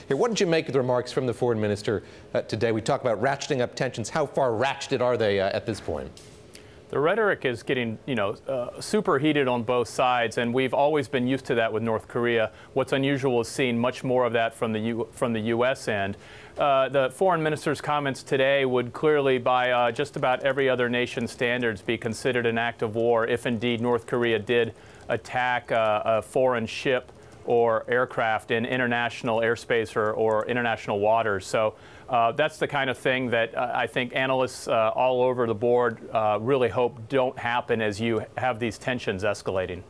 here. What did you make of the remarks from the foreign minister today? We talk about ratcheting up tensions. How far ratcheted are they at this point? The rhetoric is getting, super heated on both sides, and we've always been used to that with North Korea. What's unusual is seeing much more of that from the U.S. end. The foreign minister's comments today would clearly, by just about every other nation's standards, be considered an act of war if indeed North Korea did attack a foreign ship or aircraft in international airspace or international waters. So that's the kind of thing that I think analysts all over the board really hope don't happen as you have these tensions escalating.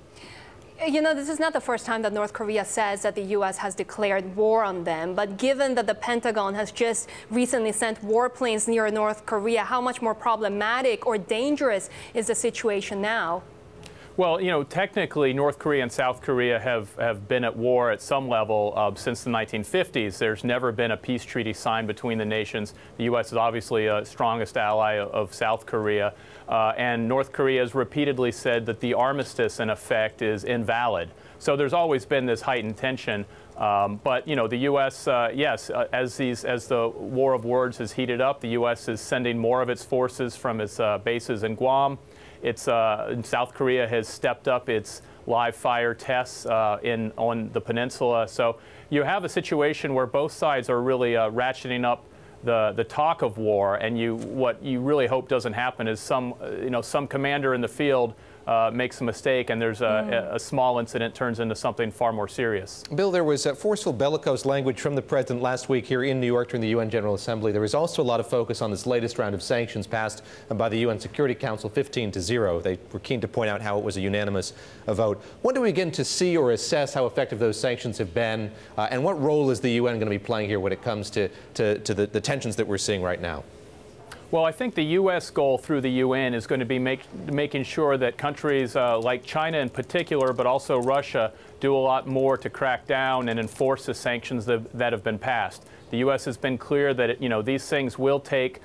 You know, this is not the first time that North Korea says that the U.S. has declared war on them. But given that the Pentagon has just recently sent warplanes near North Korea, how much more problematic or dangerous is the situation now? Well, technically, North Korea and South Korea have been at war at some level since the 1950s. There's never been a peace treaty signed between the nations. The U.S. is obviously a strongest ally of South Korea. And North Korea has repeatedly said that the armistice, in effect, is invalid. So there's always been this heightened tension. But, the U.S., yes, as the war of words has heated up, the U.S. is sending more of its forces from its bases in Guam. South Korea has stepped up its live fire tests on the peninsula. So you have a situation where both sides are really ratcheting up the talk of war, and what you really hope doesn't happen is some commander in the field makes a mistake, and there's a small incident turns into something far more serious. Bill, there was forceful bellicose language from the president last week here in New York during the UN General Assembly. There was also a lot of focus on this latest round of sanctions passed by the UN Security Council, 15-0. They were keen to point out how it was a unanimous vote. When do we begin to see or assess how effective those sanctions have been, and what role is the UN going to be playing here when it comes to the tensions that we're seeing right now? Well, I think the U.S. goal through the UN is going to be making sure that countries like China in particular, but also Russia, do a lot more to crack down and enforce the sanctions that have been passed. The U.S. has been clear that these things will take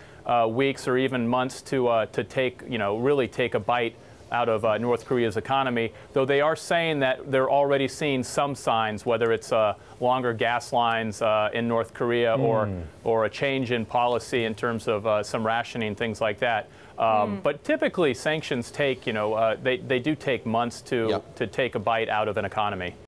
weeks or even months to really take a bite out of North Korea's economy, though they are saying that they're already seeing some signs, whether it's longer gas lines in North Korea or a change in policy in terms of some rationing, things like that. But typically sanctions take, they do take months to take a bite out of an economy.